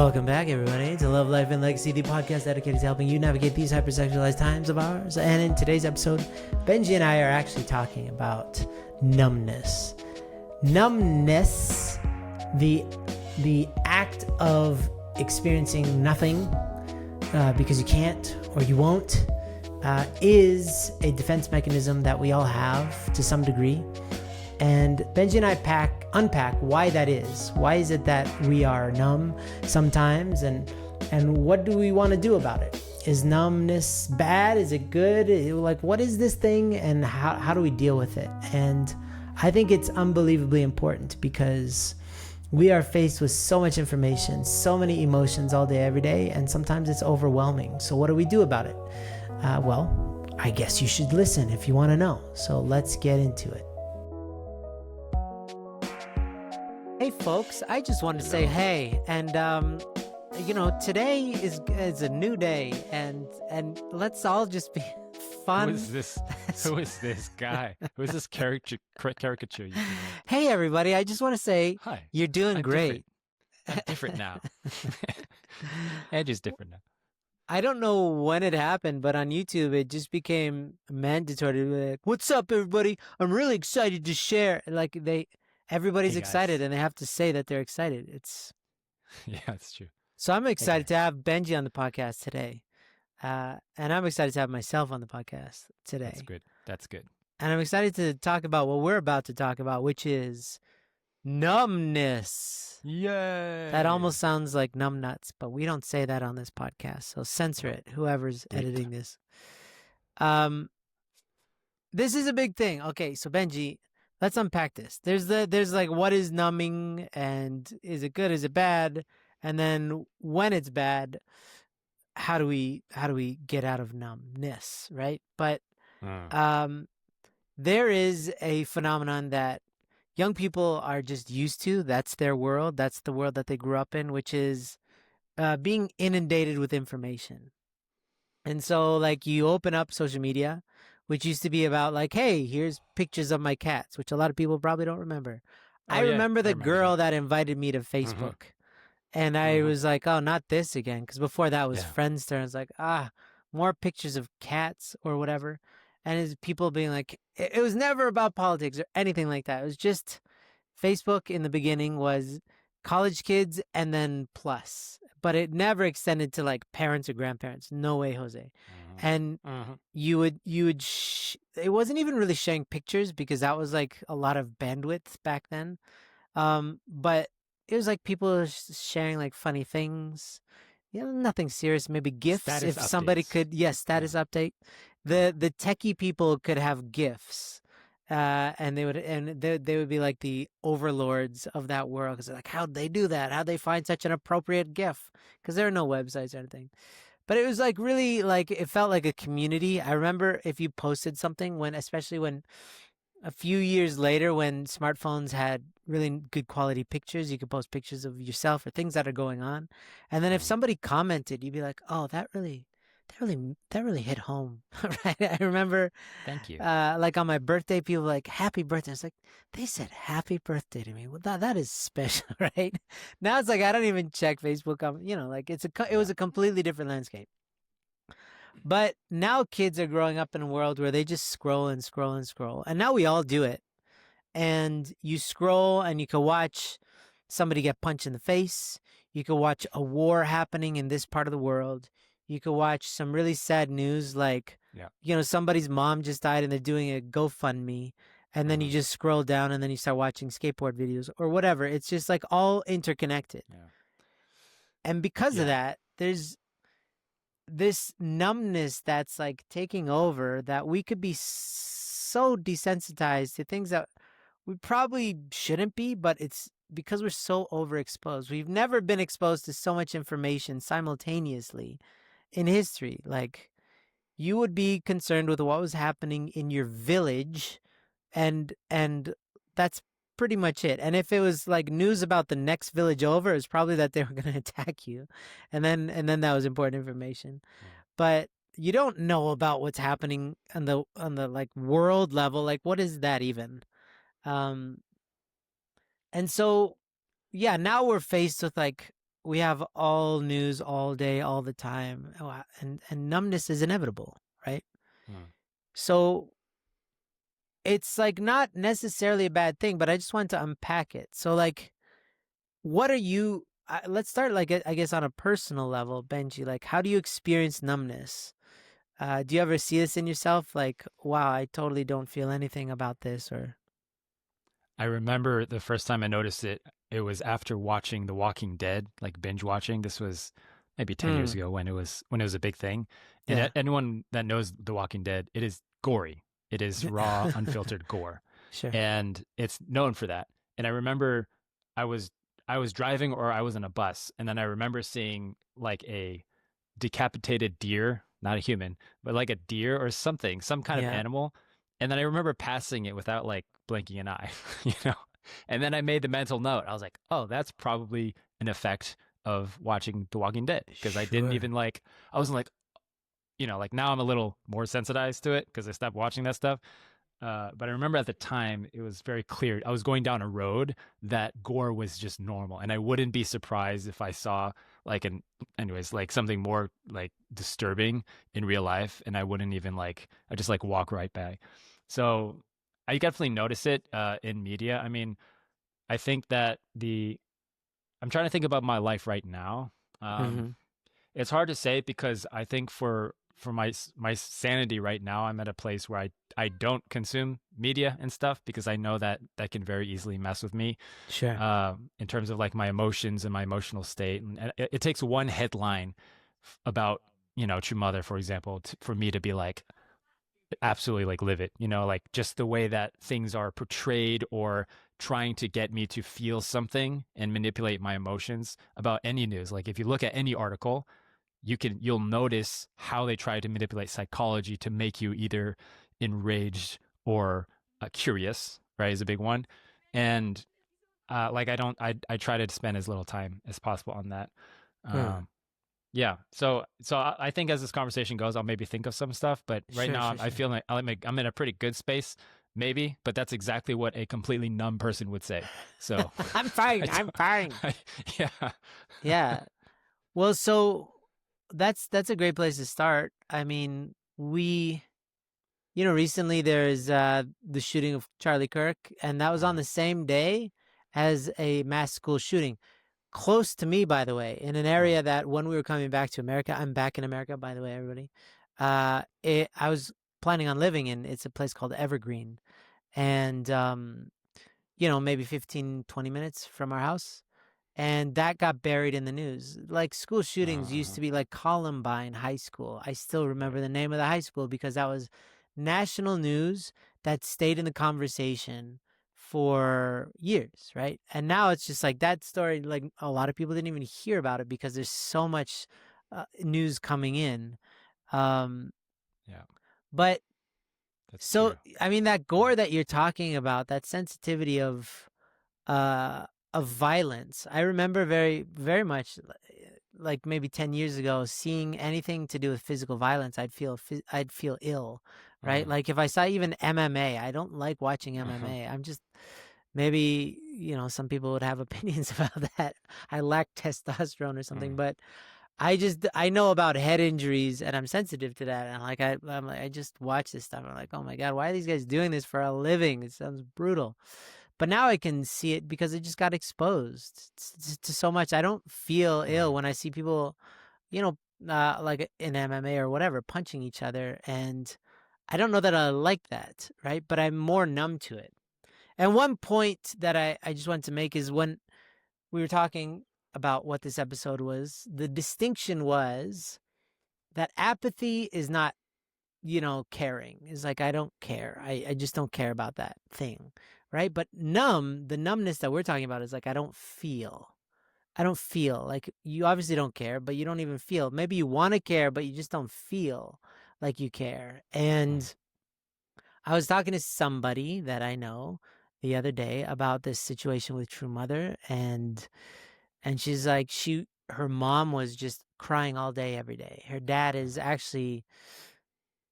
Welcome back, everybody, to Love, Life, and Legacy, the podcast dedicated to helping you navigate these hypersexualized times of ours. And in today's episode, Benji and I are actually talking about numbness. Numbness, the act of experiencing nothing because you can't or you won't, is a defense mechanism that we all have to some degree. And Benji and I unpack why that is. Why is it that we are numb sometimes, and what do we want to do about it? Is numbness bad? Is it good? Like, what is this thing, and how do we deal with it? And I think it's unbelievably important because we are faced with so much information, so many emotions all day, every day, and sometimes it's overwhelming. So what do we do about it? Well, I guess you should listen if you want to know. So let's get into it. Hey folks, I just wanted to say hey, and today is a new day, and let's all just be fun. Who is this guy? Who is this caricature you doing? Hey everybody, I just want to say hi. You're doing great. I'm different now. Edge is different now. I don't know when it happened, but on YouTube it just became mandatory to be like, "What's up, everybody? I'm really excited to share." Like everybody's excited, and they have to say that they're excited. Yeah, that's true. So I'm excited to have Benji on the podcast today. And I'm excited to have myself on the podcast today. That's good. And I'm excited to talk about what we're about to talk about, which is numbness. Yay! That almost sounds like numb nuts, but we don't say that on this podcast. So censor it, whoever's editing this. This is a big thing. Okay, so Benji, let's unpack this. There's like, what is numbing, and is it good? Is it bad? And then when it's bad, how do we get out of numbness, right? But there is a phenomenon that young people are just used to. That's their world. That's the world that they grew up in, which is being inundated with information. And so, like, you open up social media, which used to be about like, hey, here's pictures of my cats, which a lot of people probably don't remember. I remember the girl that invited me to Facebook. And I was like, oh, not this again. Because before that was Friendster. I was like, more pictures of cats or whatever. And it's people being like, it was never about politics or anything like that. It was just Facebook in the beginning was college kids and then plus. But it never extended to like parents or grandparents. No way, Jose. And you would it wasn't even really sharing pictures because that was like a lot of bandwidth back then. But it was like people sharing like funny things, nothing serious, maybe GIFs. Status if somebody could, status update. The techie people could have GIFs, and they would be like the overlords of that world because they're like, how'd they do that? How'd they find such an appropriate GIF? Because there are no websites or anything. But it was like really like it felt like a community. I remember if you posted something especially when a few years later when smartphones had really good quality pictures, you could post pictures of yourself or things that are going on. And then if somebody commented, you'd be like, oh, that really hit home. Right? I remember, thank you. Like on my birthday, people were like, happy birthday. I was like, they said happy birthday to me. Well, that is special, right? Now it's like, I don't even check Facebook. Like it was a completely different landscape. But now kids are growing up in a world where they just scroll and scroll and scroll. And now we all do it. And you scroll and you can watch somebody get punched in the face. You can watch a war happening in this part of the world. You can watch some really sad news like, somebody's mom just died and they're doing a GoFundMe. And then you just scroll down and then you start watching skateboard videos or whatever. It's just like all interconnected. Yeah. And because of that, there's this numbness that's like taking over that we could be so desensitized to things that we probably shouldn't be, but it's because we're so overexposed. We've never been exposed to so much information simultaneously in history. Like, you would be concerned with what was happening in your village, and that's pretty much it. And if it was like news about the next village over, it's probably that they were going to attack you, and then that was important information. But you don't know about what's happening on the like world level. Like, what is that even? And so, now we're faced with like we have all news all day, all the time, and numbness is inevitable, right? Mm. So it's like not necessarily a bad thing, but I just want to unpack it. So like, what are you? Let's start like I guess on a personal level, Benji. Like, how do you experience numbness? Do you ever see this in yourself? Like, wow, I totally don't feel anything about this, or I remember the first time I noticed it, it was after watching The Walking Dead, like binge watching. This was maybe 10 years hmm, ago when it was a big thing. And yeah, anyone that knows The Walking Dead, it is gory. It is raw, unfiltered gore. sure, And it's known for that. And I remember I was I was driving or I was in a bus, and then I remember seeing like a decapitated deer, not a human, but like a deer or something, some kind of yeah, animal. And then I remember passing it without like blinking an eye, you know? And then I made the mental note. I was like, oh, that's probably an effect of watching The Walking Dead. Because I didn't sure, even like, I wasn't like, like now I'm a little more sensitized to it because I stopped watching that stuff. But I remember at the time it was very clear. I was going down a road that gore was just normal, and I wouldn't be surprised if I saw like anyways, like something more like disturbing in real life, and I wouldn't even like, I just like walk right by. So I definitely notice it in media. I mean, I think that I'm trying to think about my life right now. Um, hmm, it's hard to say because I think for my sanity right now, I'm at a place where I don't consume media and stuff because I know that that can very easily mess with me sure, in terms of like my emotions and my emotional state. And it takes one headline about True Mother, for example, for me to be like absolutely like livid. Like just the way that things are portrayed or trying to get me to feel something and manipulate my emotions about any news. Like if you look at any article, you'll notice how they try to manipulate psychology to make you either enraged or curious, right, is a big one. And like I try to spend as little time as possible on that. huh. um yeah, so I think as this conversation goes, I'll maybe think of some stuff, but right Sure, now sure, I sure. feel like I'm in a pretty good space, maybe, but that's exactly what a completely numb person would say. So I'm I fine. I'm don't fine. I, yeah. Yeah. Well, so that's a great place to start. I mean, recently there's the shooting of Charlie Kirk, and that was on Mm, the same day as a mass school shooting. Close to me, by the way, in an mm, area that when we were coming back to America, I'm back in America, by the way, everybody. I was planning on living in. It's a place called Evergreen, and maybe 15, 20 minutes from our house. And that got buried in the news. Like school shootings used uh, to be like Columbine High School. I still remember right, the name of the high school because that was national news that stayed in the conversation for years, right? And now it's just like that story, like a lot of people didn't even hear about it because there's so much news coming in. Um, yeah, but that's so, true. I mean, that Mm, gore that you're talking about, that sensitivity uh of violence. I remember very very much like maybe 10 years ago seeing anything to do with physical violence, I'd feel ill, right? mm. Like if I saw even MMA, I don't like watching MMA. I'm just maybe, some people would have opinions about that. I lack testosterone or something, Mm, but I know about head injuries and I'm sensitive to that. And like I'm like I just watch this stuff. I'm like, oh my god, why are these guys doing this for a living? It sounds brutal. But now I can see it because it just got exposed to so much. I don't feel ill mm, when I see people, you know, like in MMA or whatever, punching each other, and I don't know that I like that, right? But I'm more numb to it. And one point that I just wanted to make is when we were talking about what this episode was, the distinction was that apathy is not, caring. Is like I don't care. I just don't care about that thing. Right. But the numbness that we're talking about is like I don't feel. I don't feel like you obviously don't care, but you don't even feel. Maybe you want to care, but you just don't feel like you care. mm, And I was talking to somebody that I know the other day about this situation with True Mother, and she's like her mom was just crying all day every day. Her dad is mm, actually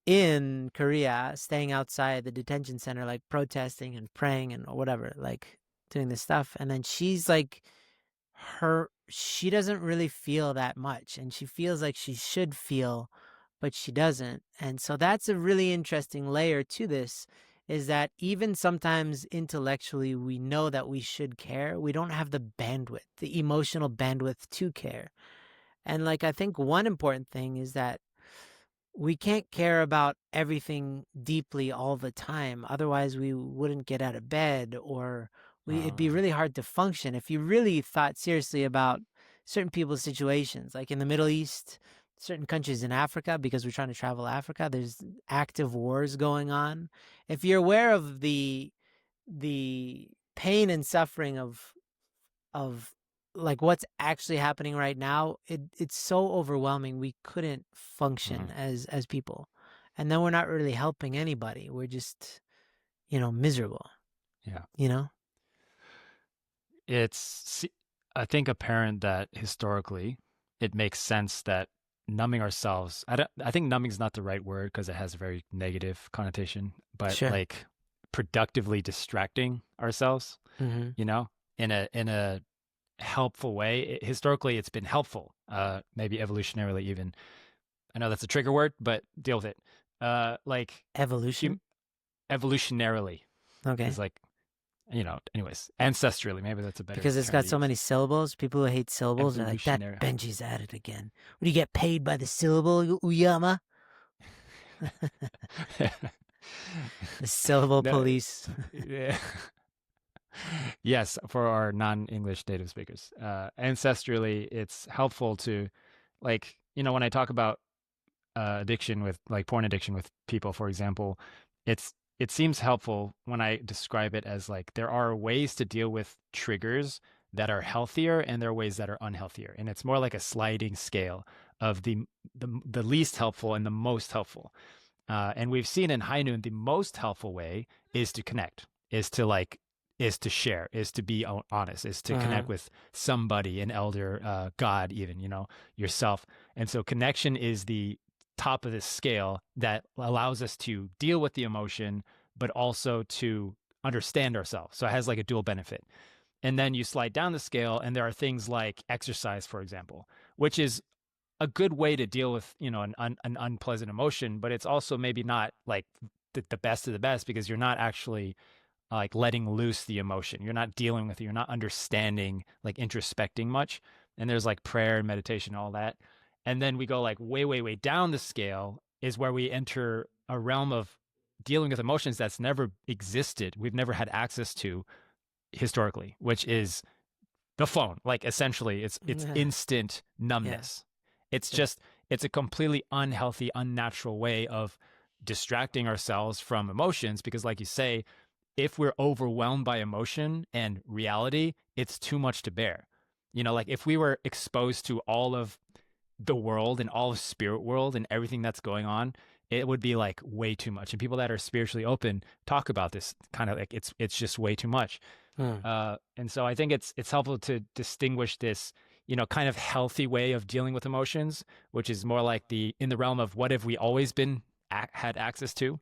in Korea staying outside the detention center like protesting and praying and whatever, like doing this stuff. And then she's like she doesn't really feel that much, and she feels like she should feel, but she doesn't. And so that's a really interesting layer to this, is that even sometimes intellectually we know that we should care, we don't have the bandwidth, the emotional bandwidth to care. And like, I think one important thing is that we can't care about everything deeply all the time. Otherwise, we wouldn't get out of bed, or it'd be Uh, really hard to function if you really thought seriously about certain people's situations, like in the Middle East, certain countries in Africa, because we're trying to travel Africa, there's active wars going on. If you're aware of the pain and suffering of like what's actually happening right now, it's so overwhelming we couldn't function mhm. as people. And then we're not really helping anybody. We're just, miserable, Yeah. you know? It's, I think, apparent that historically it makes sense that numbing ourselves, I think numbing is not the right word because it has a very negative connotation, but Sure. like productively distracting ourselves, Mm-hmm. you know, in a helpful way. Historically, it's been helpful, maybe evolutionarily even. I know that's a trigger word, but deal with it. Like hum Evolution. evolutionarily, Okay. because like anyways, ancestrally, maybe that's a better Because it's term got to so use. many syllables. People who hate syllables are like, that Evolutionary. Benji's at it again. What do you get paid by the syllable, Uyama? The syllable No, police. yeah. Yes, for our non-English native speakers. Ancestrally, it's helpful to, like, when I talk about addiction with like porn addiction with people, for example, it seems helpful when I describe it as like there are ways to deal with triggers that are healthier and there are ways that are unhealthier, and it's more like a sliding scale of the least helpful and the most helpful. And we've seen in High Noon the most helpful way is to connect, is to like, is to share, is to be honest, is to Uh-huh. connect with somebody, an elder, God, even, yourself. And so connection is the top of this scale that allows us to deal with the emotion, but also to understand ourselves. So it has like a dual benefit. And then you slide down the scale, and there are things like exercise, for example, which is a good way to deal with an unpleasant emotion, but it's also maybe not like the best of the best because you're not actually like letting loose the emotion. You're not dealing with it. You're not understanding, like introspecting much. And there's like prayer and meditation, all that. And then we go like way, way, way down the scale is where we enter a realm of dealing with emotions that's never existed. We've never had access to historically, which is the phone. Like essentially it's Yeah. instant Yeah. numbness. It's Sure. just it's a completely unhealthy, unnatural way of distracting ourselves from emotions because like you say, if we're overwhelmed by emotion and reality, it's too much to bear. Like if we were exposed to all of the world and all of spirit world and everything that's going on, it would be like way too much. And people that are spiritually open talk about this kind of like it's just way too much. Hmm. And so I think it's helpful to distinguish this, kind of healthy way of dealing with emotions, which is more like the in the realm of what have we always been had access to,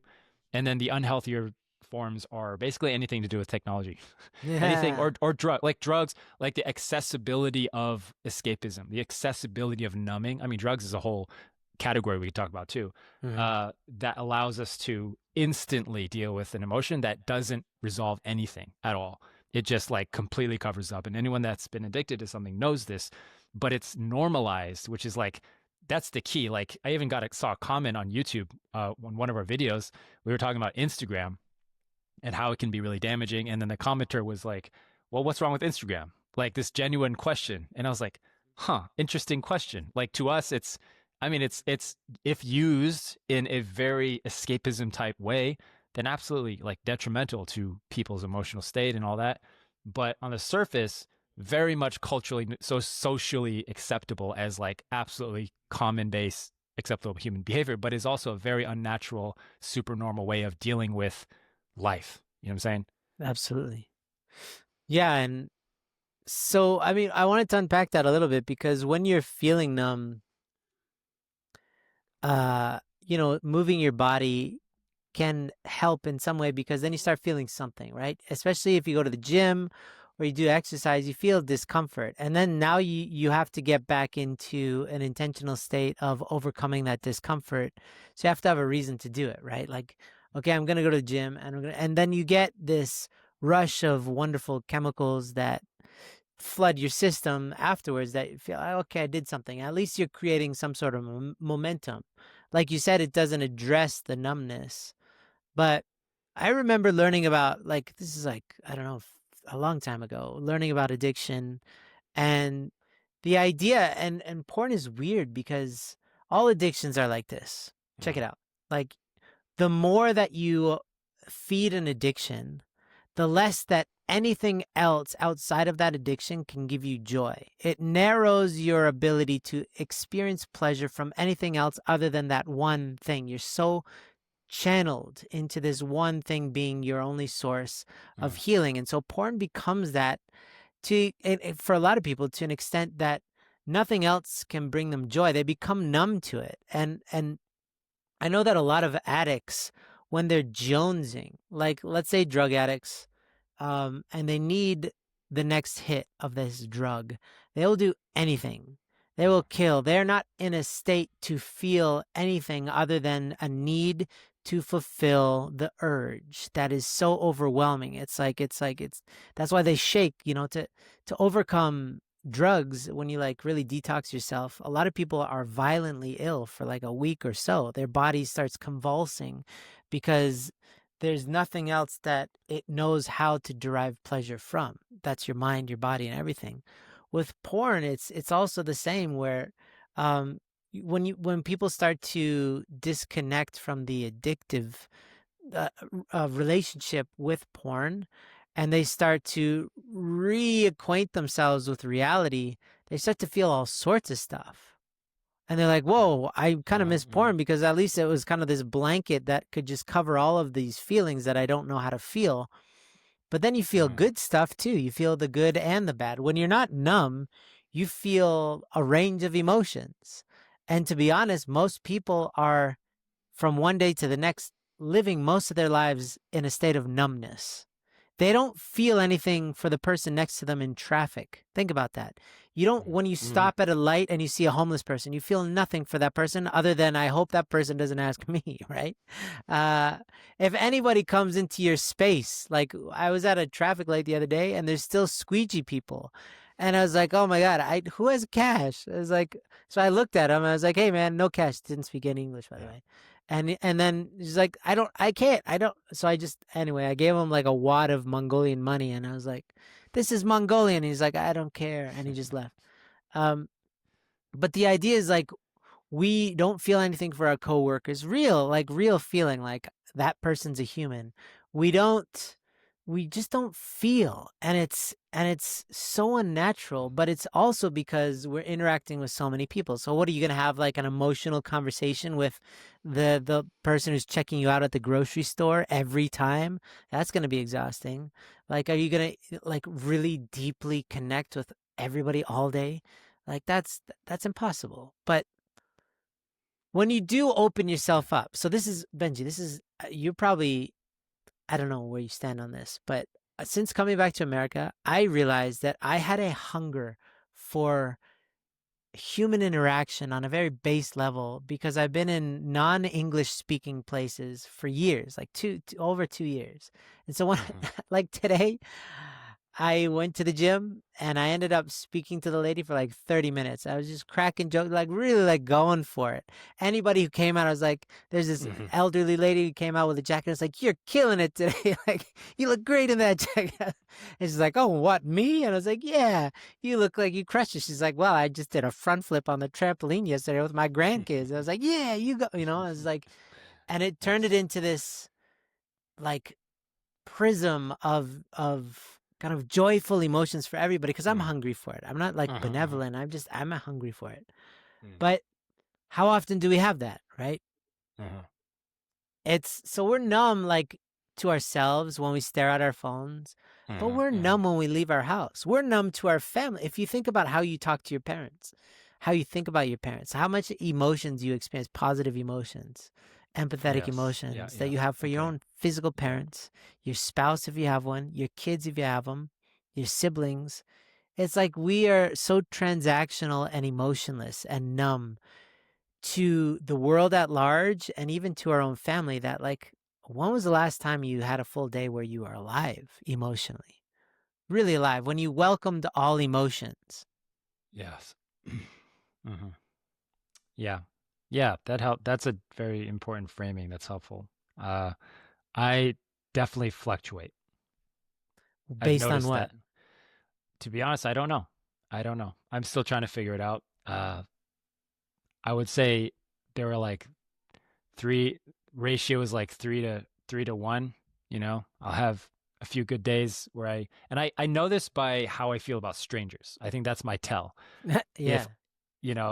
and then the unhealthier forms are basically anything to do with technology, anything Yeah. or drugs, like the accessibility of escapism, the accessibility of numbing. I mean, drugs is a whole category we could talk about too. Mm-hmm. That allows us to instantly deal with an emotion that doesn't resolve anything at all. It just like completely covers up. And anyone that's been addicted to something knows this, but it's normalized, which is like, that's the key. Like I even saw a comment on YouTube on one of our videos. We were talking about Instagram and how it can be really damaging. And then the commenter was like, well, what's wrong with Instagram? Like this genuine question. And I was like, huh, interesting question. Like to us, I mean, it's if used in a very escapism type way, then absolutely like detrimental to people's emotional state and all that. But on the surface, very much culturally, so socially acceptable as like absolutely common base acceptable human behavior, but is also a very unnatural, super normal way of dealing with life. You know what I'm saying? Absolutely. Yeah. And so, I mean, I wanted to unpack that a little bit, because when you're feeling numb, moving your body can help in some way, because then you start feeling something, right? Especially if you go to the gym or you do exercise, you feel discomfort. And then now you have to get back into an intentional state of overcoming that discomfort. So you have to have a reason to do it, right? Like, okay, I'm going to go to the gym and then you get this rush of wonderful chemicals that flood your system afterwards that you feel, "Oh, okay, I did something." At least you're creating some sort of momentum. Like you said, it doesn't address the numbness. But I remember learning about, like, this is like, I don't know, a long time ago, learning about addiction and the idea, and porn is weird because all addictions are like this. Check it Mm. out. Like, the more that you feed an addiction, the less that anything else outside of that addiction can give you joy. It narrows your ability to experience pleasure from anything else other than that one thing. You're so channeled into this one thing being your only source of Mm. healing. And so porn becomes that for a lot of people, to an extent that nothing else can bring them joy. They become numb to it. And I know that a lot of addicts, when they're jonesing, like let's say drug addicts, and they need the next hit of this drug, they will do anything. They will Mm. kill. They're not in a state to feel anything other than a need to fulfill the urge that is so overwhelming. It's that's why they shake, to overcome drugs. When you like really detox yourself, a lot of people are violently ill for like a week or so. Their body starts convulsing because there's nothing else that it knows how to derive pleasure from. That's your mind, your body, and everything. With porn, it's also the same, where um when people start to disconnect from the addictive uh, relationship with porn, and they start to reacquaint themselves with reality, they start to feel all sorts of stuff. And they're like, Mm. whoa, I kind of Uh-huh. miss porn because at least it was kind of this blanket that could just cover all of these feelings that I don't know how to feel. But then you feel Mm. good stuff too. You feel the good and the bad. When you're not numb, you feel a range of emotions. And to be honest, most people are, from one day to the next, living most of their lives in a state of numbness. They don't feel anything for the person next to them in traffic. Think about that. You don't, Mm. when you Mhm. stop at a light and you see a homeless person, you feel nothing for that person other than, I hope that person doesn't ask me, right? Uh, if anybody comes into your space, like I was at a traffic light the other day and there's still squeegee people. And I was like, oh my God, who has cash? I was like, so I looked at him and I was like, hey man, no cash. Didn't speak any English, by the Yeah. way. And then he's like, I can't, I don't. So I just, anyway, I gave him like a wad of Mongolian money, and I was like, this is Mongolian. He's like, I don't care, and he just left. Um, but the idea is like, we don't feel anything for our coworkers, real feeling, like that person's a human. We don't, we just don't feel, and it's so unnatural. But it's also because we're interacting with so many people. So what are you gonna have, like an emotional conversation with the person who's checking you out at the grocery store every time? That's gonna be exhausting. Like, are you gonna like really deeply connect with everybody all day? Like, that's impossible. But when you do open yourself up, so this is Benji, this is you're probably, I don't know where you stand on this, but since coming back to America, I realized that I had a hunger for human interaction on a very base level because I've been in non-English speaking places for years, like over 2 years. And so when Mhm. like today, I went to the gym and I ended up speaking to the lady for like 30 minutes. I was just cracking jokes, like really like going for it. Anybody who came out, I was like, there's this Mhm. elderly lady who came out with a jacket. It's like, you're killing it today. Like, you look great in that jacket. And she's like, oh, what, me? And I was like, yeah, you look like you crushed it. She's like, well, I just did a front flip on the trampoline yesterday with my grandkids. I was like, yeah, you go, I was like, and it turned it Nice. into this like prism of kind of joyful emotions for everybody because I'm Mm. hungry for it. I'm not like Uh-huh. Uh-huh. benevolent. I'm hungry for it. Mm. But how often do we have that, right? Uh-huh. It's so we're numb, like, to ourselves when we stare at our phones, but Uh-huh. we're Uh-huh. numb when we leave our house. We're numb to our family. If you think about how you talk to your parents, how you think about your parents, how much emotions you experience, positive emotions, empathetic Yes. Yeah. emotions that Yeah. you have for your Okay. own physical Yeah. parents, your spouse if you have one, your kids if you have them, your siblings. It's like we are so transactional and emotionless and numb to the world at large and even to our own family that, like, when was the last time you had a full day where you are alive emotionally? Really alive, when you welcomed all emotions. Yes. Hmm. Yeah. Yeah, that help. That's a very important framing. That's helpful. Uh, I definitely fluctuate. I've Based on noticed what? that. To be honest, I don't know. I don't know. I'm still trying to figure it out. I would say there were like three ratio is like 3 to 1. I'll have a few good days where I know this by how I feel about strangers. I think that's my tell. Yeah.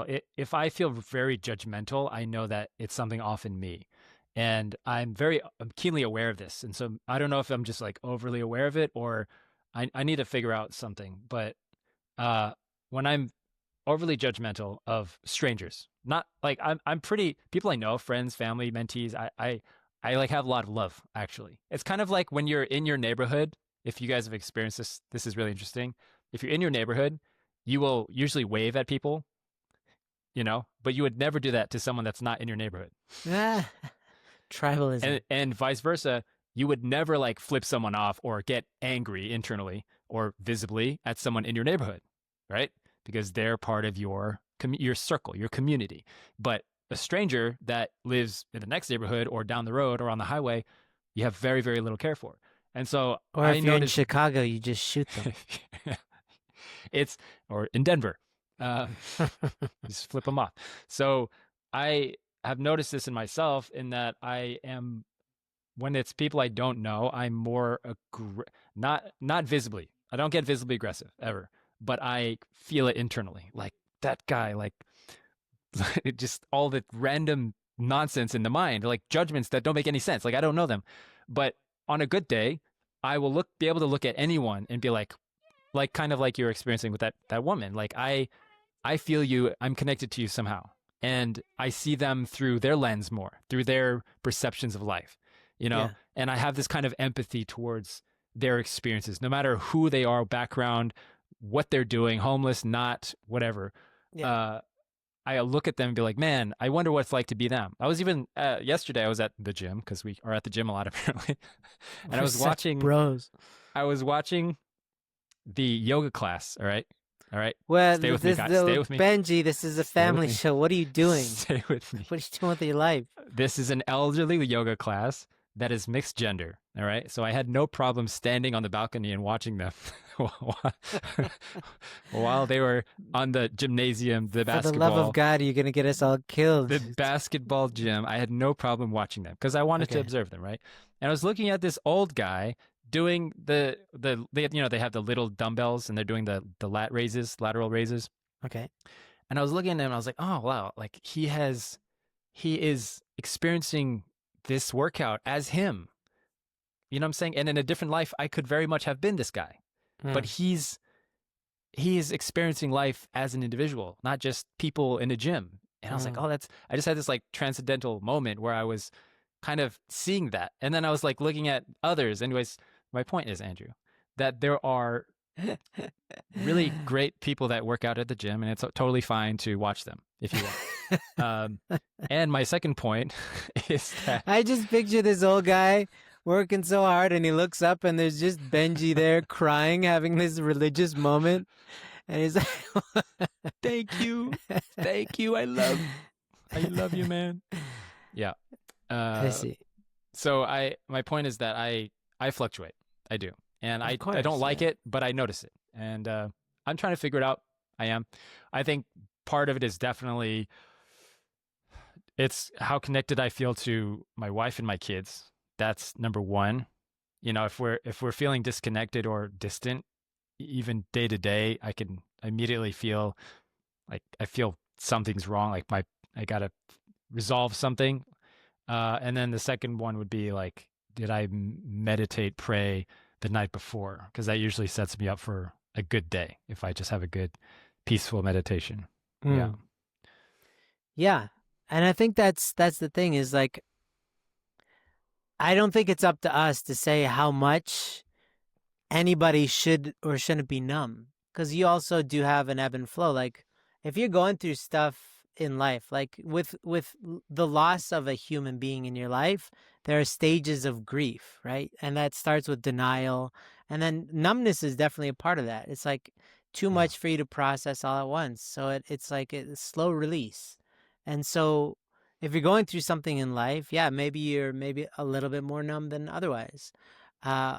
If if I feel very judgmental, I know that it's something off in me. And I'm keenly aware of this. And so I don't know if I'm just like overly aware of it or I need to figure out something. But uh, when I'm overly judgmental of strangers, not like I'm pretty people I know, friends, family, mentees, I like have a lot of love, actually. It's kind of like when you're in your neighborhood, if you guys have experienced this is really interesting. If you're in your neighborhood, you will usually wave at people, but you would never do that to someone that's not in your neighborhood. Ah, tribalism. And vice versa, you would never like flip someone off or get angry internally or visibly at someone in your neighborhood, right? Because they're part of your circle, your community. But a stranger that lives in the next neighborhood or down the road or on the highway, you have very, very little care for. And so Or I if you're in noticed Chicago, you just shoot them. it's or in Denver. Uh, just flip them off. So I have noticed this in myself in that I am when it's people I don't know, I'm more not visibly. I don't get visibly aggressive ever, but I feel it internally. Like that guy, like just all the random nonsense in the mind, like judgments that don't make any sense. Like I don't know them, but on a good day, I will be able to look at anyone and be like kind of like you're experiencing with that woman. Like I feel you. I'm connected to you somehow. And I see them through their lens more, through their perceptions of life, Yeah. and I have this kind of empathy towards their experiences, no matter who they are, background, what they're doing, homeless, not, whatever. Yeah. Uh, I look at them and be like, man, I wonder what it's like to be them. I was even, yesterday, I was at the gym because we are at the gym a lot apparently. And We're such bros. I was watching the yoga class. All right. All right. Well, Stay with me, this guys. Stay with me. Benji, this is a Stay with family me. show. What are you doing? Stay with me. What are you doing with your life? This is an elderly yoga class that is mixed gender. All right. So I had no problem standing on the balcony and watching them while they were on the gymnasium, For the love of God, you're gonna get us all killed. the basketball gym. I had no problem watching them because I wanted to Okay. observe them. Right. And I was looking at this old guy doing they have the little dumbbells and they're doing the lateral raises. Okay. And I was looking at him and I was like, oh wow, like he is experiencing this workout as him. You know what I'm saying? And in a different life, I could very much have been this guy. But Hmm. he is experiencing life as an individual, not just people in a gym. And I was like, Hmm. oh, I just had this like transcendental moment where I was kind of seeing that. And then I was like looking at others. Anyways, my point is, Andrew, that there are really great people that work out at the gym, and it's totally fine to watch them if you want. And my second point is that I just picture this old guy working so hard, and he looks up, and there's just Benji there crying, having this religious moment, and he's like, thank you, I love you, man. Yeah. I Uh, see. so my point is that I fluctuate. I do, and Of I don't course, like yeah. it, but I notice it, and I'm trying to figure it out. I am. I think part of it is definitely it's how connected I feel to my wife and my kids. That's number one. If we're feeling disconnected or distant, even day to day, I can immediately feel like I feel something's wrong. Like I gotta resolve something. And then the second one would be like, did I meditate, pray the night before? Because that usually sets me up for a good day if I just have a good, peaceful meditation. Yeah. Mm. Yeah. And I think that's the thing is like I don't think it's up to us to say how much anybody should or shouldn't be numb, because you also do have an ebb and flow. Like if you're going through stuff in life, like the loss of a human being in your life, there are stages of grief, right? And that starts with denial, and then numbness is definitely a part of that. It's like too Mm. much for you to process all at once, so it's like a slow release. And so if you're going through something in life, yeah, maybe you're maybe a little bit more numb than otherwise. uh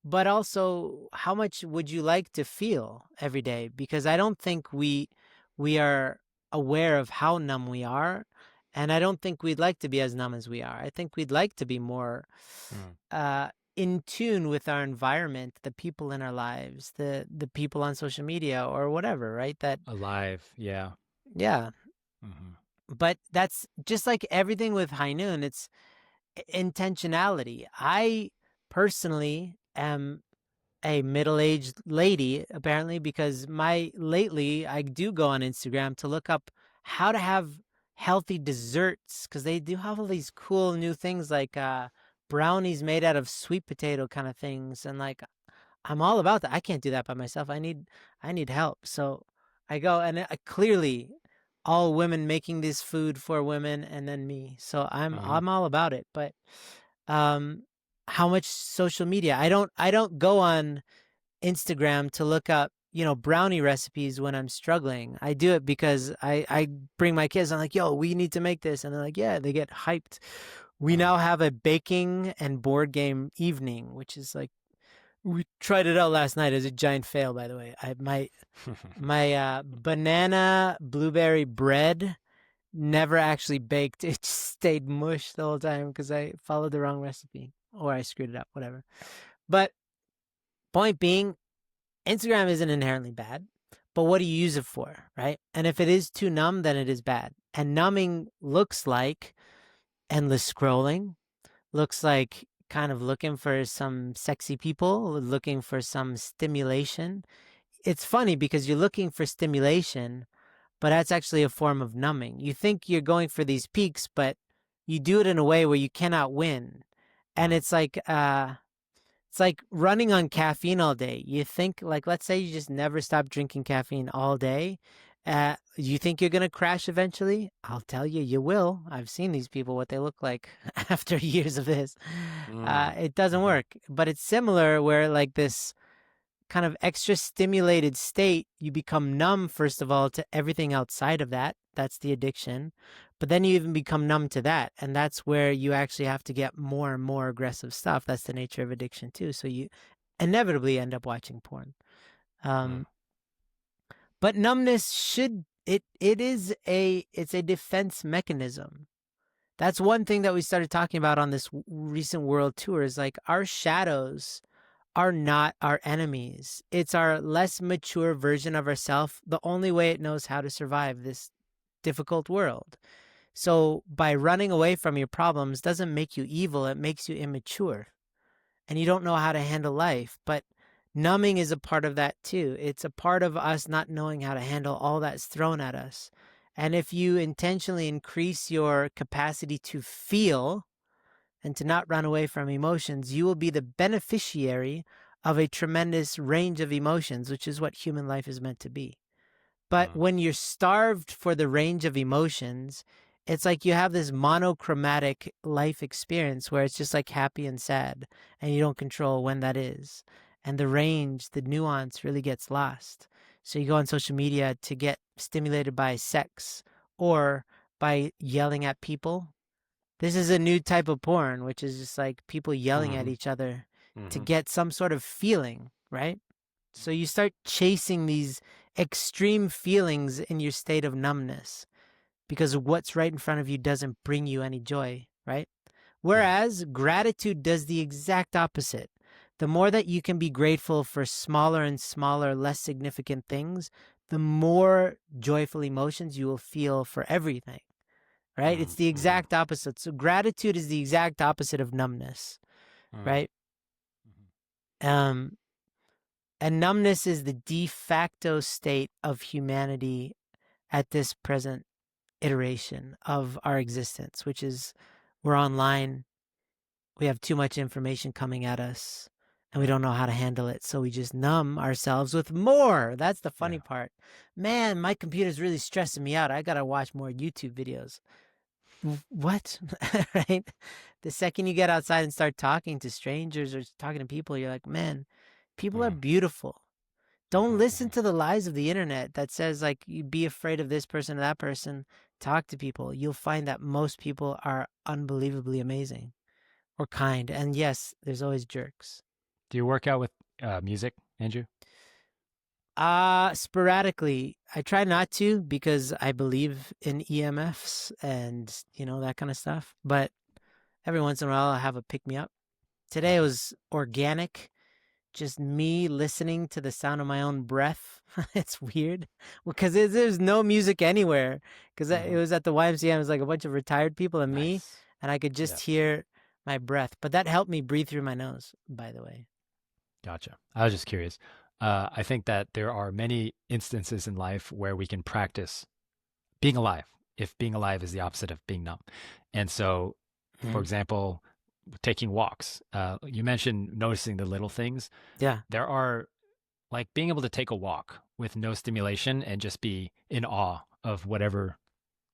but also, how much would you like to feel every day? Because I don't think we are aware of how numb we are, and I don't think we'd like to be as numb as we are. I think we'd like to be more Mm. uh in tune with our environment, the people in our lives, the people on social media or whatever, right? That Alive. Yeah. yeah. Hmm. But that's just like everything with high noon, it's intentionality. I personally am a middle-aged lady, apparently, because my lately I do go on Instagram to look up how to have healthy desserts, because they do have all these cool new things like brownies made out of sweet potato kind of things, and like I'm all about that. I can't do that by myself. I need help. So I go, and clearly all women making this food for women and then me. So I'm Uh-huh. I'm all about it. But um how much social media? I don't go on Instagram to look up, brownie recipes when I'm struggling. I do it because I bring my kids. I'm like, yo, we need to make this, and they're like, yeah, they get hyped. We Uh-huh. now have a baking and board game evening, which is like we tried it out last night. It was a giant fail, by the way. My banana blueberry bread never actually baked. It just stayed mush the whole time because I followed the wrong recipe or I screwed it up, whatever. But point being, Instagram isn't inherently bad, but what do you use it for, right? And if it is too numb, then it is bad. And numbing looks like endless scrolling, looks like kind of looking for some sexy people, looking for some stimulation. It's funny because you're looking for stimulation, but that's actually a form of numbing. You think you're going for these peaks, but you do it in a way where you cannot win. And Uh-huh. it's like running on caffeine all day. You think, like, let's say you just never stop drinking caffeine all day. You think you're going to crash eventually? I'll tell you, you will. I've seen these people, what they look like after years of this. Mm. It doesn't Mhm. work. But it's similar where, like, this kind of extra stimulated state, you become numb, first of all, to everything outside of that. That's the addiction. But then you even become numb to that. And that's where you actually have to get more and more aggressive stuff. That's the nature of addiction, too. So you inevitably end up watching porn. Mm. Um, but numbness it's a defense mechanism. That's one thing that we started talking about on this recent world tour is like our shadows are not our enemies. It's our less mature version of ourself, the only way it knows how to survive this difficult world. So by running away from your problems doesn't make you evil, it makes you immature. And you don't know how to handle life, but numbing is a part of that too. It's a part of us not knowing how to handle all that's thrown at us. And if you intentionally increase your capacity to feel, and to not run away from emotions, you will be the beneficiary of a tremendous range of emotions, which is what human life is meant to be. But Mm. when you're starved for the range of emotions, it's like you have this monochromatic life experience where it's just like happy and sad, and you don't control when that is. And the range, the nuance really gets lost. So you go on social media to get stimulated by sex or by yelling at people. This is a new type of porn, which is just like people yelling at Mhm. each other to Mhm. get some sort of feeling, right? So you start chasing these extreme feelings in your state of numbness because what's right in front of you doesn't bring you any joy, right? Yeah. Whereas gratitude does the exact opposite. The more that you can be grateful for smaller and smaller, less significant things, the more joyful emotions you will feel for everything, right? It's Mm. the Mhm. exact opposite. So gratitude is the exact opposite of numbness, Mm. right? Mhm. Um, and numbness is the de facto state of humanity at this present iteration of our existence, which is we're online, we have too much information coming at us, and we don't know how to handle it. So we just numb ourselves with more. That's the Yeah. funny part. Man, my computer's really stressing me out. I got to watch more YouTube videos. What? Right? The second you get outside and start talking to strangers or talking to people, you're like, man, people are Mm, beautiful. Don't mhm, listen mhm. to the lies of the internet that says, like, you be afraid of this person or that person. Talk to people. You'll find that most people are unbelievably amazing or kind. And yes, there's always jerks. Do you work out with music, Andrew? Sporadically. I try not to because I believe in EMFs and, that kind of stuff. But every once in a while, I have a pick me up. Today Gotcha. was organic, just me listening to the sound of my own breath. It's weird because there's no music anywhere because it Hmm. was at the YMCA. It was like a bunch of retired people and me, Nice. and I could Yeah. just hear my breath. But that helped me breathe through my nose, by the way. Gotcha. I was just curious. I think that there are many instances in life where we can practice being alive, if being alive is the opposite of being numb. And so, for Mhm. example, taking walks. You mentioned noticing the little things. Yeah. There are like being able to take a walk with no stimulation and just be in awe of whatever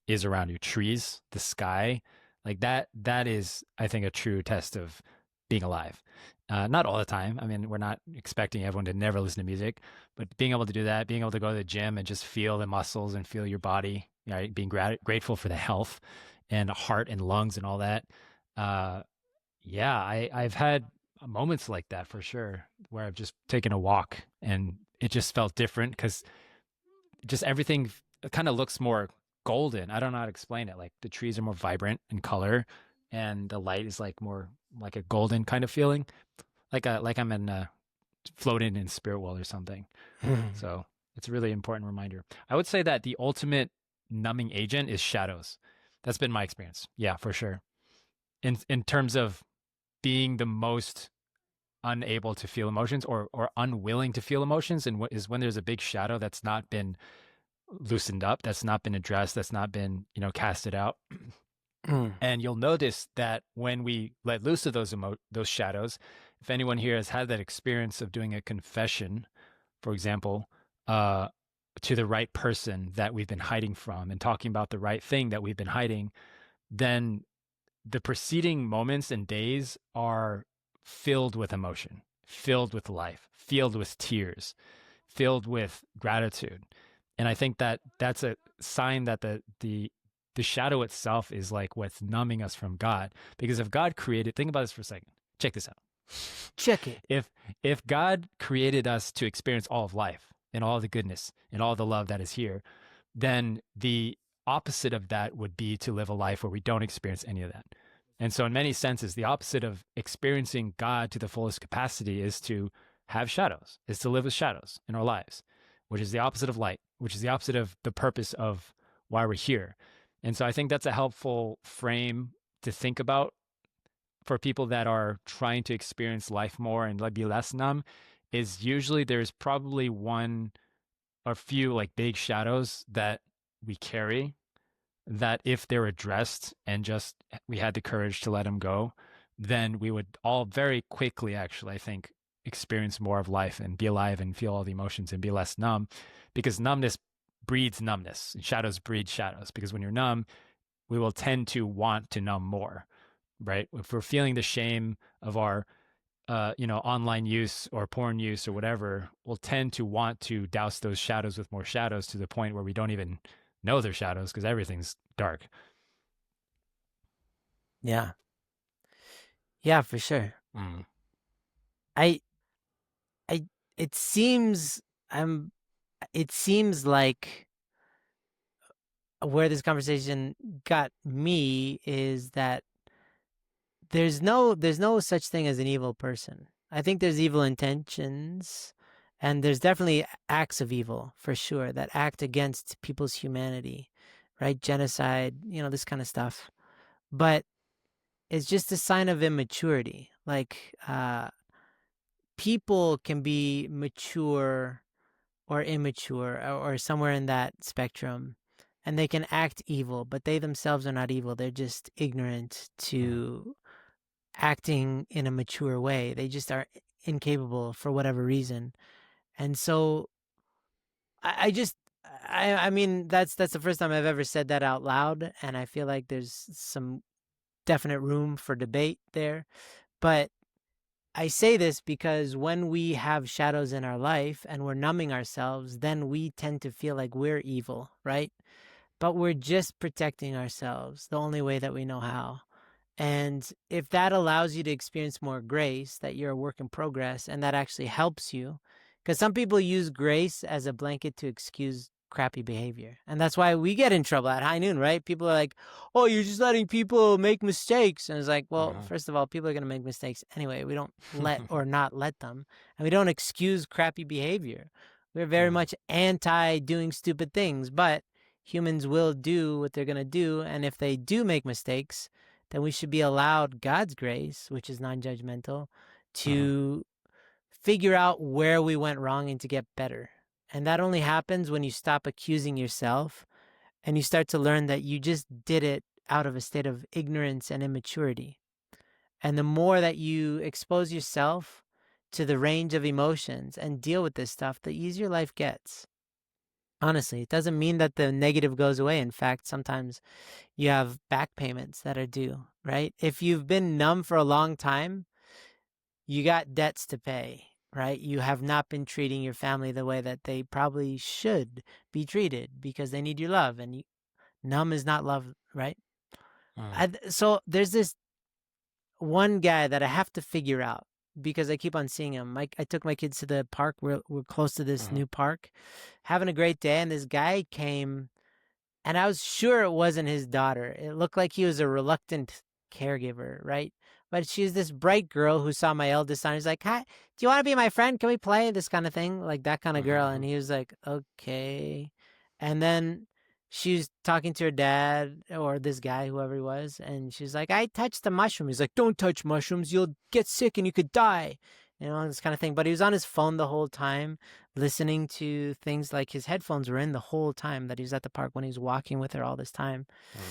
is around you, trees, the sky, like that is, I think, a true test of being alive. Not all the time. I mean, we're not expecting everyone to never listen to music, but being able to do that, being able to go to the gym and just feel the muscles and feel your body, right? Being grateful for the health and heart and lungs and all that. Uh, yeah, I've had moments like that for sure, where I've just taken a walk and it just felt different because just everything kind of looks more golden. I don't know how to explain it. Like the trees are more vibrant in color, and the light is like more like a golden kind of feeling, like I'm in floating in spirit world or something. So it's a really important reminder. I would say that the ultimate numbing agent is shadows. That's been my experience. Yeah, for sure. In terms of being the most unable to feel emotions or unwilling to feel emotions, and is when there's a big shadow that's not been loosened up, that's not been addressed, that's not been, casted out. And you'll notice that when we let loose of those shadows, if anyone here has had that experience of doing a confession, for example, uh, to the right person that we've been hiding from and talking about the right thing that we've been hiding, then the preceding moments and days are filled with emotion, filled with life, filled with tears, filled with gratitude. And I think that that's a sign that the shadow itself is like what's numbing us from God. Because if God created, think about this for a second. Check this out. Check it. If if God created us to experience all of life and all the goodness and all the love that is here, then the opposite of that would be to live a life where we don't experience any of that. And so, in many senses, the opposite of experiencing God to the fullest capacity is to have shadows, is to live with shadows in our lives, which is the opposite of light, which is the opposite of the purpose of why we're here. And so, I think that's a helpful frame to think about for people that are trying to experience life more and be less numb. Is usually there's probably one or few like big shadows that we carry that if they're addressed and just we had the courage to let them go, then we would all very quickly, actually, I think, experience more of life and be alive and feel all the emotions and be less numb, because numbness breeds numbness and shadows breed shadows. Because when you're numb, we will tend to want to numb more, right? If we're feeling the shame of our online use or porn use or whatever, will tend to want to douse those shadows with more shadows to the point where we don't even know they're shadows because everything's dark. Yeah. Yeah, for sure. Mm. I, I, it seems, I'm, it seems like where this conversation got me is that there's no such thing as an evil person. I think there's evil intentions, and there's definitely acts of evil for sure that act against people's humanity, right? Genocide, this kind of stuff. But it's just a sign of immaturity. Like people can be mature or immature or somewhere in that spectrum, and they can act evil, but they themselves are not evil. They're just ignorant Mm. to acting in a mature way. They just are incapable for whatever reason. And so I just I mean that's the first time I've ever said that out loud, and I feel like there's some definite room for debate there. But I say this because when we have shadows in our life and we're numbing ourselves, then we tend to feel like we're evil, right? But we're just protecting ourselves the only way that we know how. And if that allows you to experience more grace, that you're a work in progress, and that actually helps you, because some people use grace as a blanket to excuse crappy behavior. And that's why we get in trouble at high noon, right? People are like, oh, you're just letting people make mistakes. And it's like, well, Uh-huh. first of all, people are going to make mistakes anyway. We don't let or not let them. And we don't excuse crappy behavior. We're very Uh-huh. much anti doing stupid things, but humans will do what they're going to do. And if they do make mistakes, then we should be allowed God's grace, which is non-judgmental, Uh-huh. to figure out where we went wrong and to get better. And that only happens when you stop accusing yourself and you start to learn that you just did it out of a state of ignorance and immaturity. And the more that you expose yourself to the range of emotions and deal with this stuff, the easier life gets. Honestly, it doesn't mean that the negative goes away. In fact, sometimes you have back payments that are due, right? If you've been numb for a long time, you got debts to pay, right? You have not been treating your family the way that they probably should be treated because they need your love, and numb is not love, right? Uh-huh. So there's this one guy that I have to figure out because I keep on seeing him. I took my kids to the park. We're close to this Uh-huh. new park, having a great day, and this guy came. And I was sure it wasn't his daughter. It looked like he was a reluctant caregiver, right? But she's this bright girl who saw my eldest son. He's like, "Hi, do you want to be my friend? Can we play?" This kind of thing, like that kind of girl. Uh-huh. And he was like, "Okay." And then she was talking to her dad or this guy, whoever he was, and she's like, "I touched the mushroom." He's like, "Don't touch mushrooms. You'll get sick and you could die." This kind of thing. But he was on his phone the whole time, listening to things like his headphones were in the whole time that he was at the park when he was walking with her all this time. Uh-huh.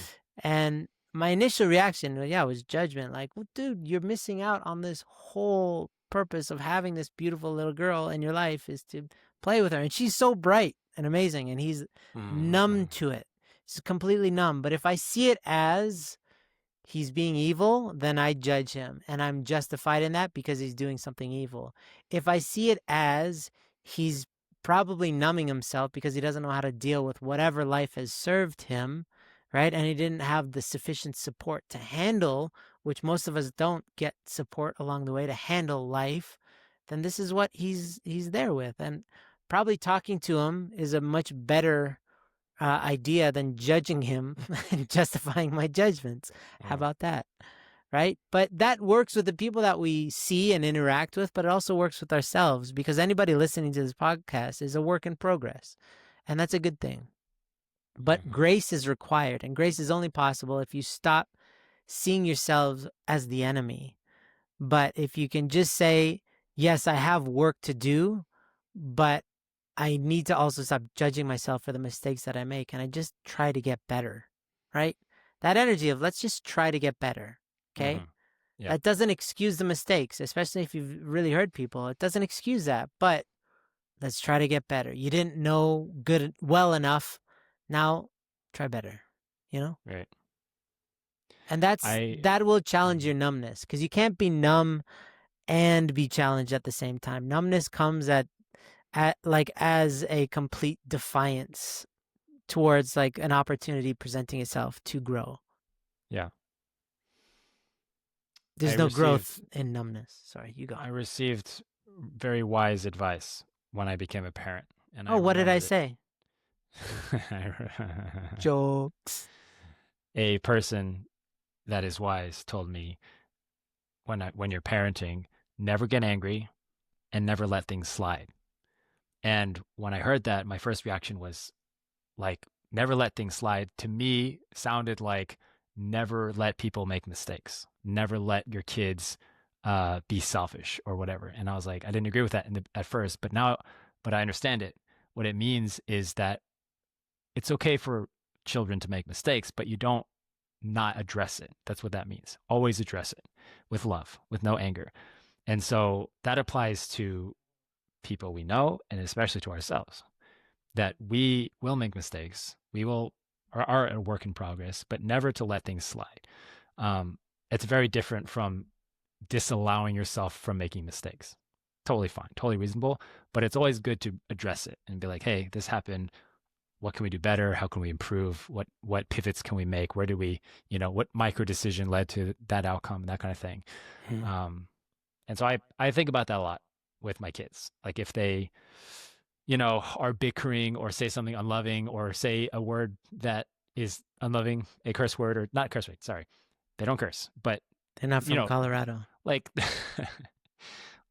And my initial reaction, well, yeah, was judgment. Like, well, dude, you're missing out on this whole purpose of having this beautiful little girl in your life is to play with her. And she's so bright and amazing. And he's numb Uh-huh. to it. He's completely numb. But if I see it as he's being evil, then I judge him. And I'm justified in that because he's doing something evil. If I see it as he's probably numbing himself because he doesn't know how to deal with whatever life has served him, right? And he didn't have the sufficient support to handle, which most of us don't get support along the way to handle life, then this is what he's there with. And probably talking to him is a much better idea than judging him and justifying my judgments. How Uh-huh. about that? Right? But that works with the people that we see and interact with, but it also works with ourselves because anybody listening to this podcast is a work in progress. And that's a good thing. But Uh-huh. grace is required, and grace is only possible if you stop seeing yourselves as the enemy. But if you can just say, yes, I have work to do, but I need to also stop judging myself for the mistakes that I make and I just try to get better, right? That energy of let's just try to get better, okay? Uh-huh. Yeah. That doesn't excuse the mistakes, especially if you've really hurt people. It doesn't excuse that, but let's try to get better. You didn't know well enough. Now try better, you know? Right. And I that will challenge Mhm. your numbness because you can't be numb and be challenged at the same time. Numbness comes at like as a complete defiance towards like an opportunity presenting itself to grow. Yeah. I There's no growth received in numbness. Sorry, you go. I received very wise advice when I became a parent, and I Oh, what did I remembered it. say? Jokes. A person that is wise told me when you're parenting, never get angry and never let things slide. And when I heard that, my first reaction was like never let things slide. To me, sounded like never let people make mistakes. Never let your kids be selfish or whatever. And I was like, I didn't agree with that at first, but I understand it. What it means is that it's okay for children to make mistakes, but you don't not address it. That's what that means. Always address it with love, with no anger. And so that applies to people we know and especially to ourselves, that we will make mistakes. We will are a work in progress, but never to let things slide. It's very different from disallowing yourself from making mistakes. Totally fine, totally reasonable, but it's always good to address it and be like, "Hey, this happened. What can we do better? How can we improve? What pivots can we make? Where do we, what micro decision led to that outcome? That kind of thing." Hmm. Um, and so I think about that a lot with my kids. Like if they, are bickering or say something unloving or say a word that is unloving, a curse word or not curse word, sorry. They don't curse, but They're not you from know, Colorado. like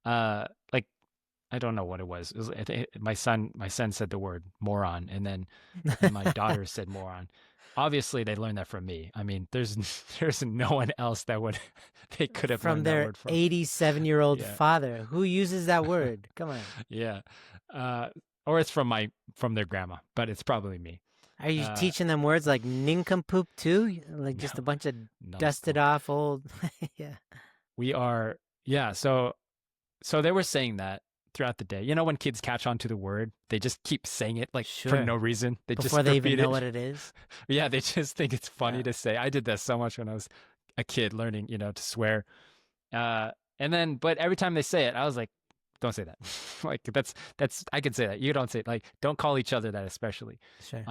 like I don't know what it was. My son said the word moron, and then my daughter said moron. Obviously, they learned that from me. I mean, there's there's no one else that would they could have From learned that their word from. 87-year-old Yeah, father who uses that word. Come on. yeah. Uh, or it's from their grandma, but it's probably me. Are you Uh, teaching them words like nincompoop too? Like no, just a bunch of dusted numbskull. off old. Yeah. We are, yeah. So they were saying that throughout the day. When kids catch on to the word, they just keep saying it like for no Sure. reason. They Before just they even repeat know it. what it is. Yeah, they just think it's funny Yeah. to say. I did that so much when I was a kid learning, to swear. Uh, but every time they say it, I was like, don't say that. Like that's I can say that. You don't say it. Like don't call each other that, especially. Sure.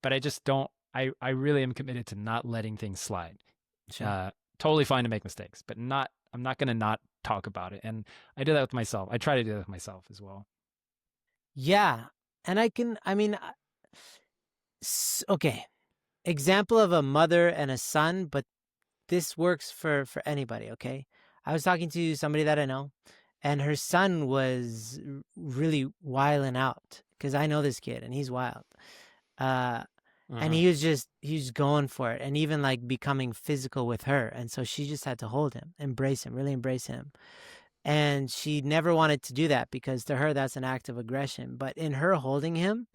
But I just don't. I really am committed to not letting things slide. Sure. Uh, totally fine to make mistakes, but not. I'm not gonna not talk about it. And I do that with myself. I try to do that with myself as well. Yeah. And I mean, okay. Example of a mother and a son, but this works for anybody, okay? I was talking to somebody that I know, and her son was really wilding out because I know this kid and he's wild. Uh, and Mm-hmm. he was going for it and even like becoming physical with her. And so she just had to hold him, embrace him, really embrace him. And she never wanted to do that because to her that's an act of aggression. But in her holding him,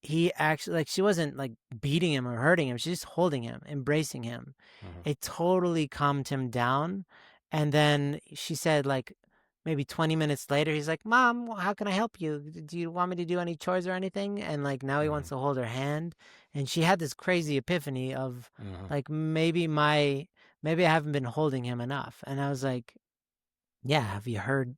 he actually, like, she wasn't like beating him or hurting him, she's just holding him, embracing him. Mm-hmm. It totally calmed him down. And then she said, like, maybe 20 minutes later, he's like, "Mom, how can I help you? Do you want me to do any chores or anything?" And like now he Mm-hmm. wants to hold her hand. And she had this crazy epiphany of Mm-hmm. like, maybe I haven't been holding him enough. And I was like, yeah, have you heard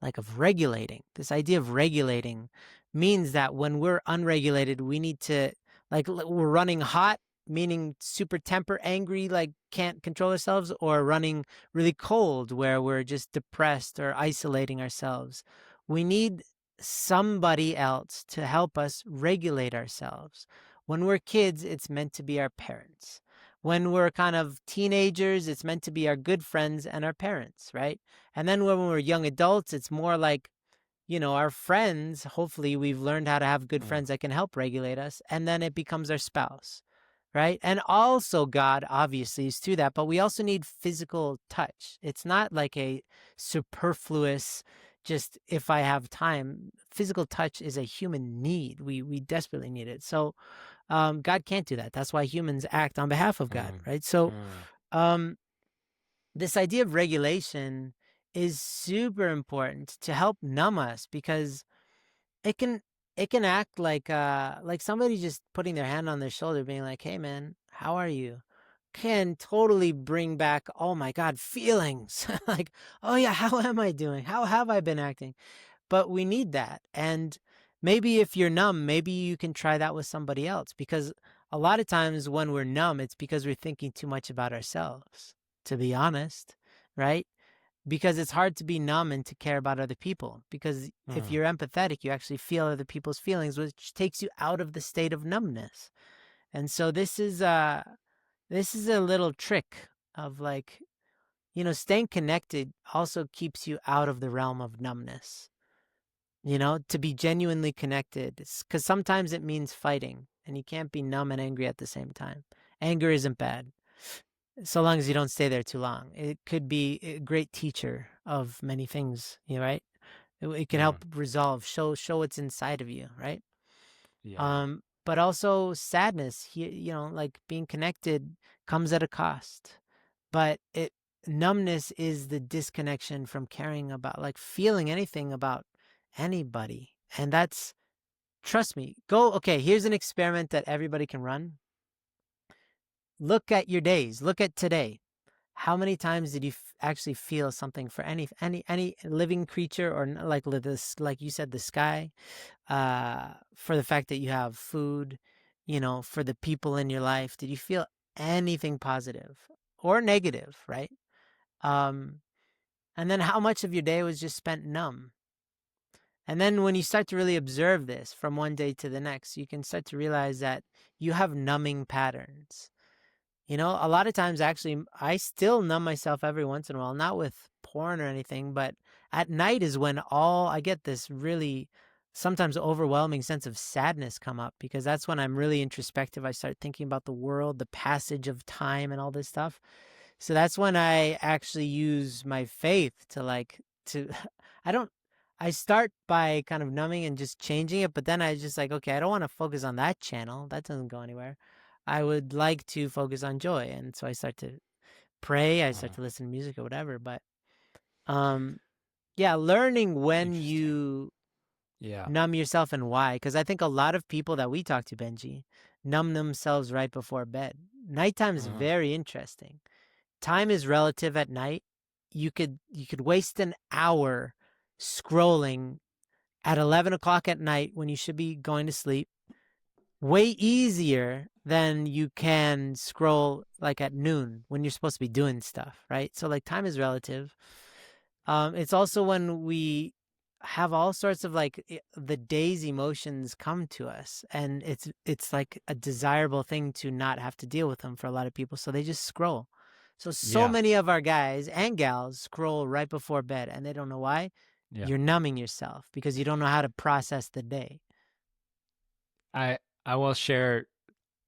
like of regulating? This idea of regulating means that when we're unregulated, we need to, like, we're running hot, meaning super temper angry, like can't control ourselves, or running really cold where we're just depressed or isolating ourselves. We need somebody else to help us regulate ourselves. When we're kids, it's meant to be our parents. When we're kind of teenagers, it's meant to be our good friends and our parents, right? And then when we're young adults, it's more like, our friends. Hopefully, we've learned how to have good Mm-hmm. friends that can help regulate us. And then it becomes our spouse, right? And also, God obviously is through that, but we also need physical touch. It's not like a superfluous, just if I have time. Physical touch is a human need. We desperately need it. So, God can't do that. That's why humans act on behalf of God, right? So, Mm-hmm. um, this idea of regulation is super important to help numb us because it can it can act like somebody just putting their hand on their shoulder being like, "Hey man, how are you?" can totally bring back, oh my god, feelings. Like, "Oh yeah, how am I doing? How have I been acting?" But we need that. And maybe if you're numb, maybe you can try that with somebody else, because a lot of times when we're numb, it's because we're thinking too much about ourselves, to be honest, right? Because it's hard to be numb and to care about other people. Because if Mm-hmm. you're empathetic, you actually feel other people's feelings, which takes you out of the state of numbness. And so this is a little trick of like, staying connected also keeps you out of the realm of numbness. To be genuinely connected, because sometimes it means fighting, and you can't be numb and angry at the same time. Anger isn't bad, so long as you don't stay there too long. It could be a great teacher of many things, right? It can Mm-hmm. help resolve, show what's inside of you, right? Yeah. But also sadness, like being connected comes at a cost. But numbness is the disconnection from caring about, like, feeling anything about anybody. And that's, trust me, okay, here's an experiment that everybody can run. Look at your days. Look at today. How many times did you actually feel something for any living creature, or like this, like you said, the sky, for the fact that you have food, for the people in your life? Did you feel anything positive or negative, right? Um, and then how much of your day was just spent numb? And then when you start to really observe this from one day to the next, you can start to realize that you have numbing patterns. A lot of times, actually, I still numb myself every once in a while, not with porn or anything, but at night is when I get this really sometimes overwhelming sense of sadness come up, because that's when I'm really introspective. I start thinking about the world, the passage of time, and all this stuff. So that's when I actually use my faith to, I don't, I start by kind of numbing and just changing it, but then I just like, okay, I don't want to focus on that channel. That doesn't go anywhere. I would like to focus on joy. And so I start to pray, I start Uh, to listen to music or whatever. But um yeah, learning when Interesting. you Yeah. numb yourself and why. Because I think a lot of people that we talk to, Benji, numb themselves right before bed. Nighttime is Uh, very interesting. Time is relative at night. You could waste an hour scrolling at 11 o'clock at night when you should be going to sleep, way easier than you can scroll like at noon when you're supposed to be doing stuff, right? So like time is relative. It's also when we have all sorts of like the day's emotions come to us, and it's like a desirable thing to not have to deal with them for a lot of people, so they just scroll. So yeah. many of our guys and gals scroll right before bed, and they don't know why. Yeah. You're numbing yourself because you don't know how to process the day. I I will share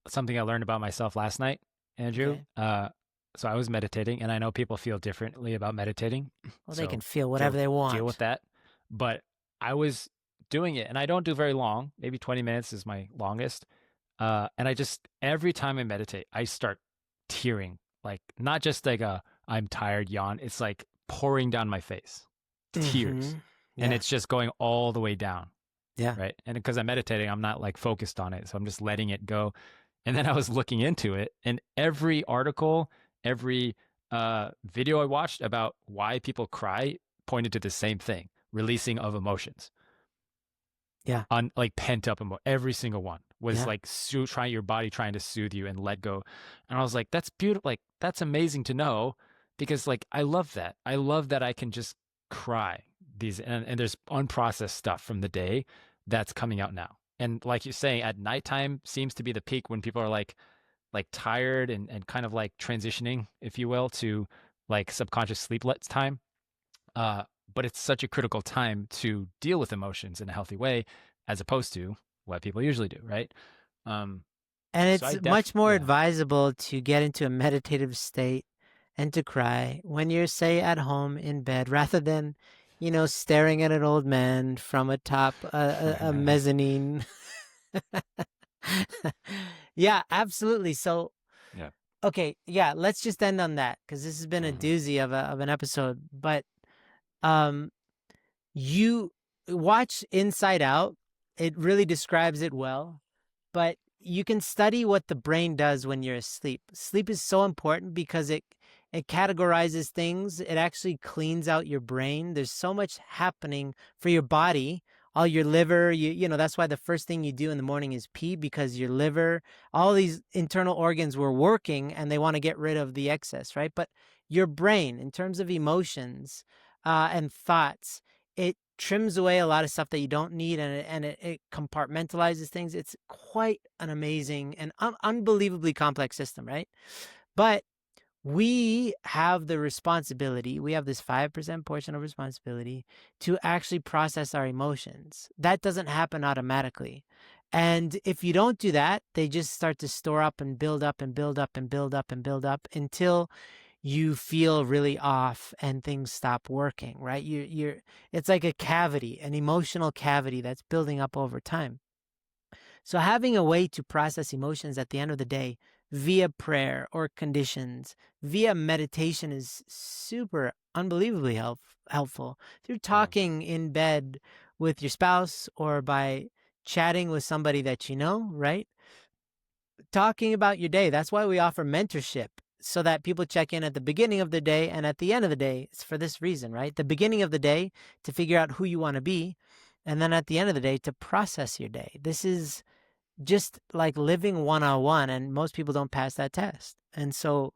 something I learned about myself last night, Andrew. Okay. So I was meditating, and I know people feel differently about meditating, Well, they can so feel whatever deal they deal with want. that. But I was doing it, and I don't do very long. Maybe 20 minutes is my longest. And I just every time I meditate, I start tearing, like not just like a I'm tired yawn. It's like pouring down my face, tears, Mm-hmm. and Yeah. it's just going all the way down, Yeah. right? And because I'm meditating, I'm not like focused on it, so I'm just letting it go. And then I was looking into it, and every article, every video I watched about why people cry pointed to the same thing: releasing of emotions, Yeah. on like pent up emotion. Every single one was Yeah. like trying your body trying to soothe you and let go. And I was like, that's beautiful. Like that's amazing to know, because like I love that. I love that I can just cry these, and there's unprocessed stuff from the day that's coming out now. And like you're saying, at nighttime seems to be the peak when people are like tired and kind of like transitioning, if you will, to like subconscious sleepless time. Uh, but it's such a critical time to deal with emotions in a healthy way, as opposed to what people usually do, right? Um, And so I it's much more yeah, advisable to get into a meditative state and to cry when you're, say, at home in bed, rather than, staring at an old man from atop a mezzanine. Yeah, absolutely. So, yeah, okay, yeah, let's just end on that because this has been a mhm, doozy of an episode. But um, you watch Inside Out. It really describes it well. But you can study what the brain does when you're asleep. Sleep is so important because it categorizes things. It actually cleans out your brain. There's so much happening for your body. All your liver, that's why the first thing you do in the morning is pee, because your liver, all these internal organs were working and they want to get rid of the excess, right? But your brain, in terms of emotions and thoughts, it trims away a lot of stuff that you don't need, and it compartmentalizes things. It's quite an amazing and unbelievably complex system, right? But we have the responsibility, we have this 5% portion of responsibility to actually process our emotions. That doesn't happen automatically. And if you don't do that, they just start to store up and build up and build up and build up and build up until you feel really off and things stop working, right? It's like a cavity, an emotional cavity that's building up over time. So having a way to process emotions at the end of the day via prayer or conditions, via meditation is super unbelievably helpful. If you're talking in bed with your spouse or by chatting with somebody that you know, right? Talking about your day. That's why we offer mentorship, so that people check in at the beginning of the day and at the end of the day. It's for this reason, right? The beginning of the day to figure out who you want to be, and then at the end of the day to process your day. This is just like living one-on-one, and most people don't pass that test. And so,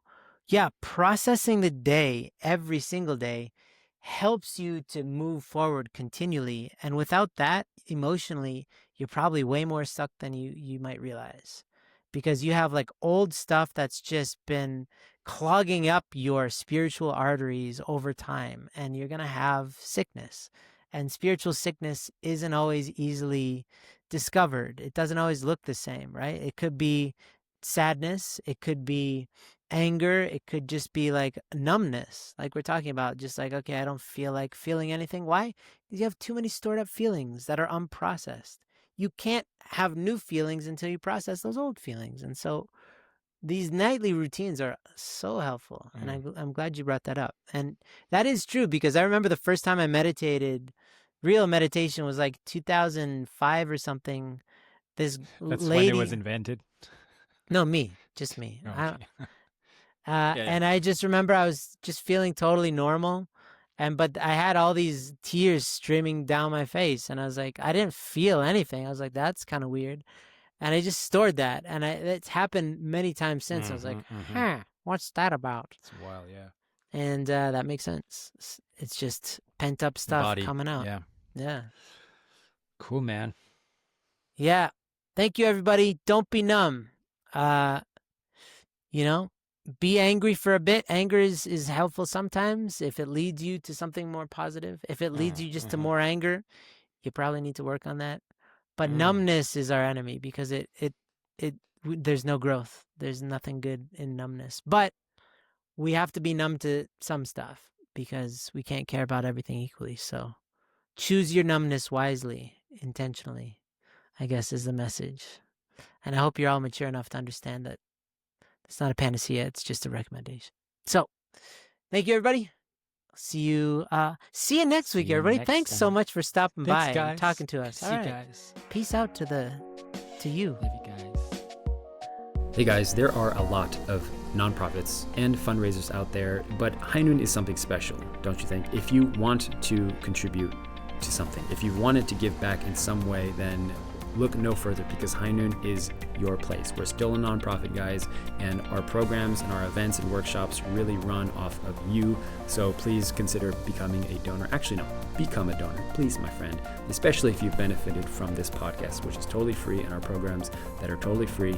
yeah, processing the day every single day helps you to move forward continually. And without that, emotionally, you're probably way more stuck than you might realize, because you have like old stuff that's just been clogging up your spiritual arteries over time, and you're going to have sickness. And spiritual sickness isn't always easily discovered. It doesn't always look the same, right? It could be sadness, it could be anger, it could just be like numbness, like we're talking about, just like, okay, I don't feel like feeling anything. Why? Because you have too many stored up feelings that are unprocessed. You can't have new feelings until you process those old feelings. And so these nightly routines are so helpful. And I'm glad you brought that up. And that is true, because I remember the first time I meditated, real meditation, was like 2005 or something. This That's when it was lady, invented. no, just me. Okay. And I just remember I was just feeling totally normal. But I had all these tears streaming down my face, and I was like, I didn't feel anything. I was like, that's kind of weird. And I just stored that, and it's happened many times since. I was like, what's that about? It's wild, yeah. And that makes sense. It's just pent up stuff coming out. Yeah. Yeah. Cool, man. Yeah. Thank you, everybody. Don't be numb. Be angry for a bit. Anger is helpful sometimes if it leads you to something more positive. If it leads you just to more anger, you probably need to work on that. But numbness is our enemy, because there's no growth. There's nothing good in numbness. But we have to be numb to some stuff, because we can't care about everything equally. So choose your numbness wisely, intentionally, I guess, is the message. And I hope you're all mature enough to understand that it's not a panacea. It's just a recommendation. So thank you, everybody. See you next week, everybody. Thanks so much for stopping by and talking to us. See you guys. Peace out to you. Love you guys. Hey guys, there are a lot of nonprofits and fundraisers out there, but High Noon is something special, don't you think? If you want to contribute to something, if you wanted to give back in some way, then look no further, because High Noon is your place. We're still a nonprofit, guys, and our programs and our events and workshops really run off of you. So please consider becoming a donor. Actually, no, become a donor, please, my friend, especially if you've benefited from this podcast, which is totally free, and our programs that are totally free.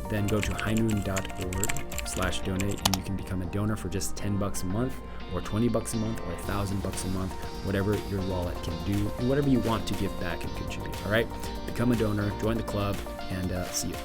Then go to highnoon.org/donate, and you can become a donor for just $10 a month, or $20 a month, or $1,000 a month, whatever your wallet can do, and whatever you want to give back and contribute. All right, become a donor, join the club, and see you.